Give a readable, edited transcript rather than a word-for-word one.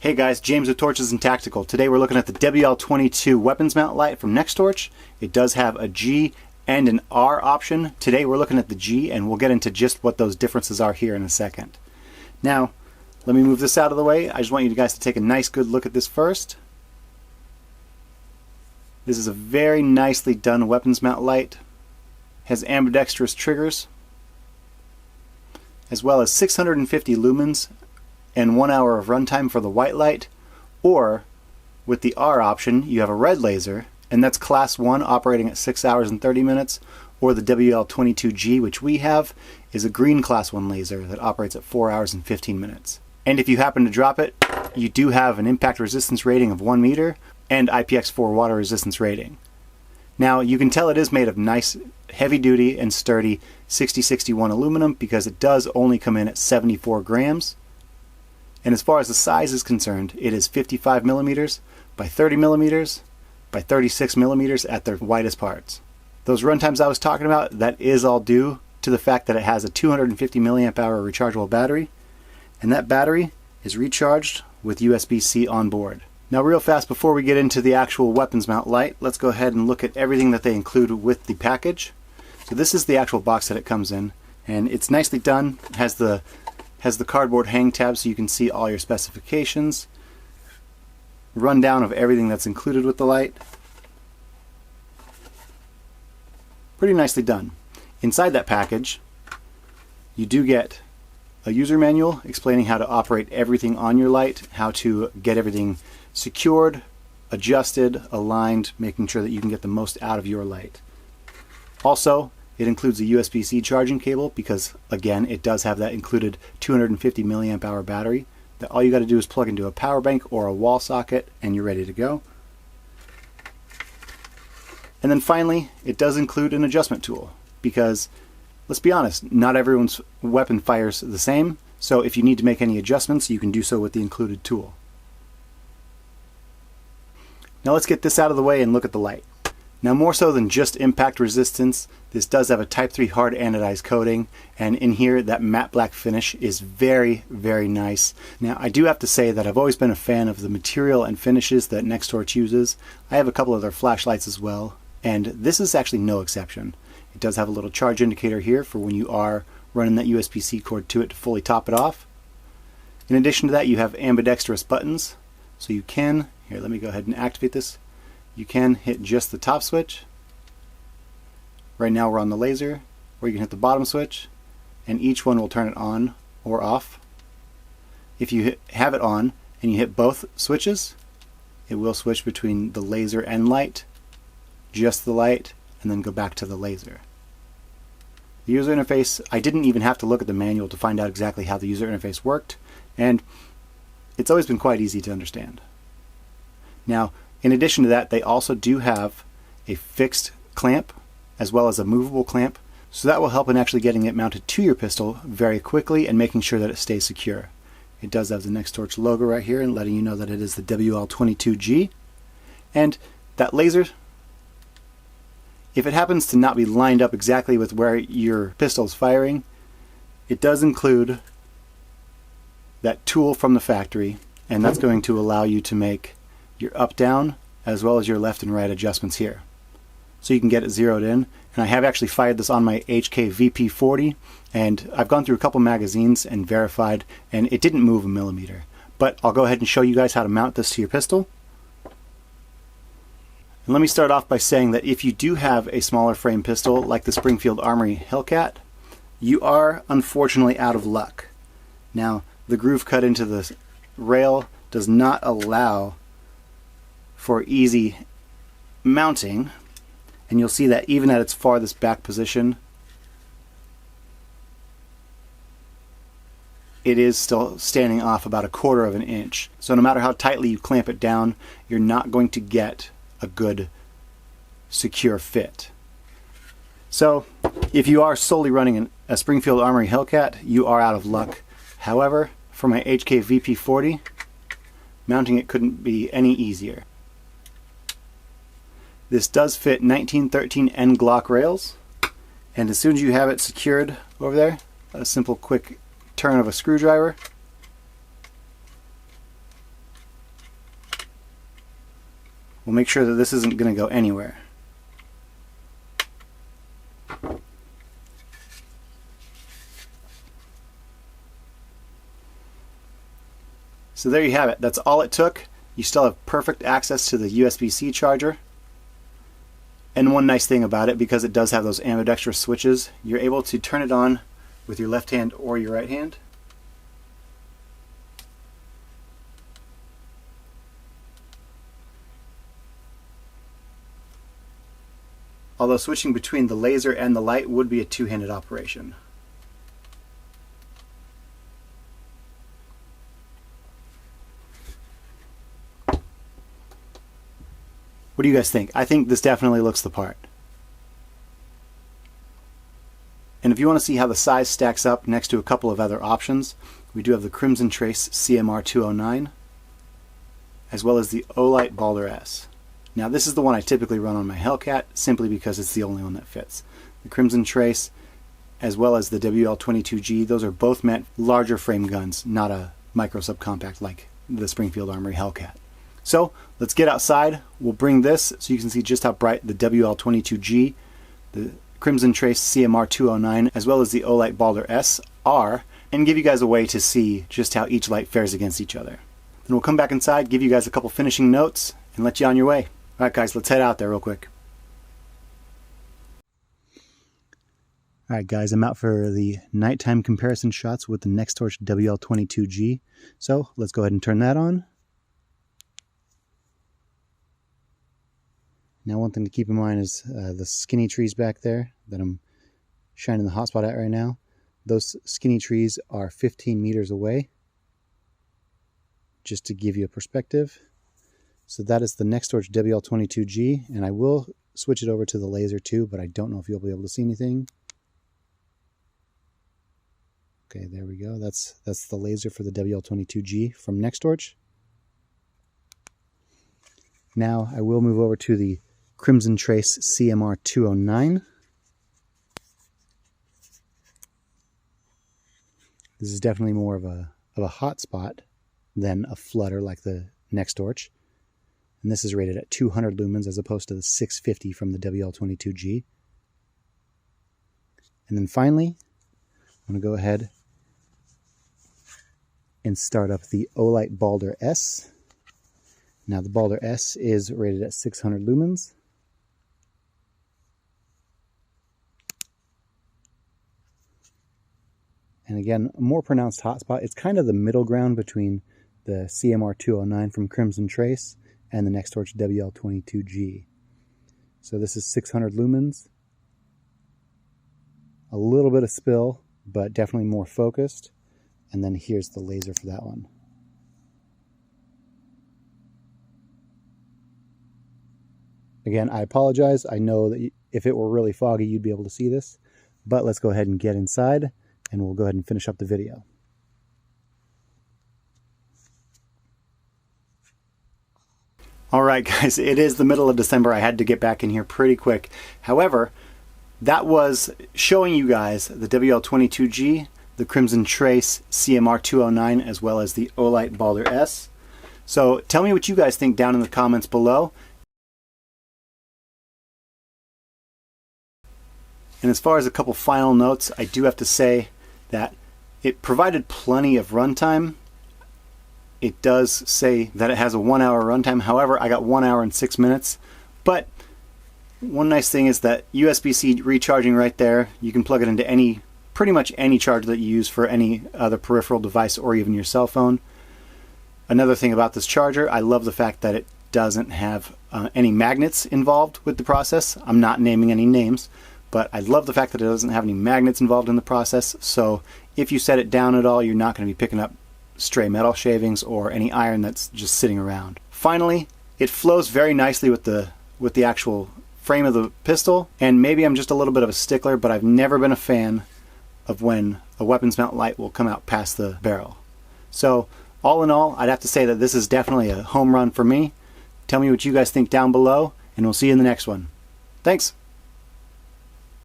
Hey guys, James with Torches and Tactical. Today we're looking at the WL22 weapons mount light from NEXTORCH. It does have a G and an R option. Today we're looking at the G, and we'll get into just what those differences are here in a second. Now, let me move this out of the way. I just want you guys to take a nice good look at this first. This is a very nicely done weapons mount light. It has ambidextrous triggers, as well as 650 lumens and 1 hour of runtime for the white light, or with the R option you have a red laser, and that's class 1 operating at 6 hours and 30 minutes, or the WL22G, which we have, is a green class 1 laser that operates at 4 hours and 15 minutes. And if you happen to drop it, you do have an impact resistance rating of 1 meter and IPX4 water resistance rating. Now you can tell it is made of nice heavy duty and sturdy 6061 aluminum because it does only come in at 74 grams. And as far as the size is concerned, it is 55 millimeters by 30 millimeters by 36 millimeters at their widest parts. Those runtimes I was talking about, that is all due to the fact that it has a 250 milliamp hour rechargeable battery, and that battery is recharged with USB-C on board. Now real fast before we get into the actual weapons mount light, let's go ahead and look at everything that they include with the package. So this is the actual box that it comes in, and it's nicely done. It has the cardboard hang tab so you can see all your specifications, rundown of everything that's included with the light. Pretty nicely done. Inside that package you do get a user manual explaining how to operate everything on your light, how to get everything secured, adjusted, aligned, making sure that you can get the most out of your light. Also, it includes a USB-C charging cable because, again, it does have that included 250 milliamp hour battery that all you got to do is plug into a power bank or a wall socket and you're ready to go. And then finally, it does include an adjustment tool because, let's be honest, not everyone's weapon fires the same, so if you need to make any adjustments, you can do so with the included tool. Now let's get this out of the way and look at the light. Now, more so than just impact resistance, this does have a Type 3 hard anodized coating, and in here that matte black finish is very, very nice. Now, I do have to say that I've always been a fan of the material and finishes that NEXTORCH uses. I have a couple of their flashlights as well, and this is actually no exception. It does have a little charge indicator here for when you are running that USB-C cord to it to fully top it off. In addition to that, you have ambidextrous buttons, so you can, here, let me go ahead and activate this. You can hit just the top switch. Right now we're on the laser, or you can hit the bottom switch, and each one will turn it on or off. If you have it on and you hit both switches, it will switch between the laser and light, just the light, and then go back to the laser. The user interface, I didn't even have to look at the manual to find out exactly how the user interface worked, and it's always been quite easy to understand. Now, in addition to that, they also do have a fixed clamp as well as a movable clamp, so that will help in actually getting it mounted to your pistol very quickly and making sure that it stays secure. It does have the NEXTORCH logo right here and letting you know that it is the WL22G. And that laser, if it happens to not be lined up exactly with where your pistol is firing, it does include that tool from the factory, and that's going to allow you to make your up-down as well as your left and right adjustments here. So you can get it zeroed in. And I have actually fired this on my HK VP40, and I've gone through a couple magazines and verified, and it didn't move a millimeter. But I'll go ahead and show you guys how to mount this to your pistol. And let me start off by saying that if you do have a smaller frame pistol like the Springfield Armory Hellcat, you are unfortunately out of luck. Now, the groove cut into the rail does not allow for easy mounting, and you'll see that even at its farthest back position, it is still standing off about 1/4 of an inch. So no matter how tightly you clamp it down, you're not going to get a good secure fit. So if you are solely running a Springfield Armory Hellcat, you are out of luck. However, for my HK VP40, mounting it couldn't be any easier. This does fit 1913 N Glock rails, and as soon as you have it secured over there, a simple quick turn of a screwdriver we'll make sure that this isn't going to go anywhere. So there you have it. That's all it took. You still have perfect access to the USB-C charger. And one nice thing about it, because it does have those ambidextrous switches, you're able to turn it on with your left hand or your right hand. Although switching between the laser and the light would be a two-handed operation. What do you guys think? I think this definitely looks the part. And if you want to see how the size stacks up next to a couple of other options, we do have the Crimson Trace CMR209, as well as the Olight Baldr S. Now this is the one I typically run on my Hellcat, simply because it's the only one that fits. The Crimson Trace, as well as the WL22G, those are both meant larger frame guns, not a micro subcompact like the Springfield Armory Hellcat. So let's get outside. We'll bring this so you can see just how bright the WL22G, the Crimson Trace CMR209, as well as the Olight Baldr S are, and give you guys a way to see just how each light fares against each other. Then we'll come back inside, give you guys a couple finishing notes, and let you on your way. Alright guys, let's head out there real quick. Alright guys, I'm out for the nighttime comparison shots with the NEXTORCH WL22G. So let's go ahead and turn that on. Now one thing to keep in mind is the skinny trees back there that I'm shining the hotspot at right now. Those skinny trees are 15 meters away, just to give you a perspective. So that is the NEXTORCH WL22G, and I will switch it over to the laser too, but I don't know if you'll be able to see anything. Okay, there we go. That's the laser for the WL22G from NEXTORCH. Now I will move over to the Crimson Trace CMR209. This is definitely more of a hot spot than a flutter like the NEXTORCH. And this is rated at 200 lumens as opposed to the 650 from the WL22G. And then finally, I'm going to go ahead and start up the Olight Baldr S. Now the Baldr S is rated at 600 lumens. And again, a more pronounced hotspot. It's kind of the middle ground between the CMR209 from Crimson Trace and the NEXTORCH WL22G. So this is 600 lumens. A little bit of spill, but definitely more focused. And then here's the laser for that one. Again, I apologize. I know that if it were really foggy, you'd be able to see this. But let's go ahead and get inside, and we'll go ahead and finish up the video. Alright guys, it is the middle of December. I had to get back in here pretty quick. However, that was showing you guys the WL22G, the Crimson Trace CMR209, as well as the Olight Baldr S. So tell me what you guys think down in the comments below. And as far as a couple final notes, I do have to say that it provided plenty of runtime. It does say that it has a 1 hour runtime. However, I got 1 hour and 6 minutes. But one nice thing is that USB-C recharging right there. You can plug it into pretty much any charger that you use for any other peripheral device or even your cell phone. Another thing about this charger, I love the fact that it doesn't have any magnets involved with the process. I'm not naming any names, but I love the fact that it doesn't have any magnets involved in the process. So if you set it down at all, you're not going to be picking up stray metal shavings or any iron that's just sitting around. Finally, it flows very nicely with the actual frame of the pistol, and maybe I'm just a little bit of a stickler, but I've never been a fan of when a weapons mount light will come out past the barrel. So all in all, I'd have to say that this is definitely a home run for me. Tell me what you guys think down below, and we'll see you in the next one. Thanks!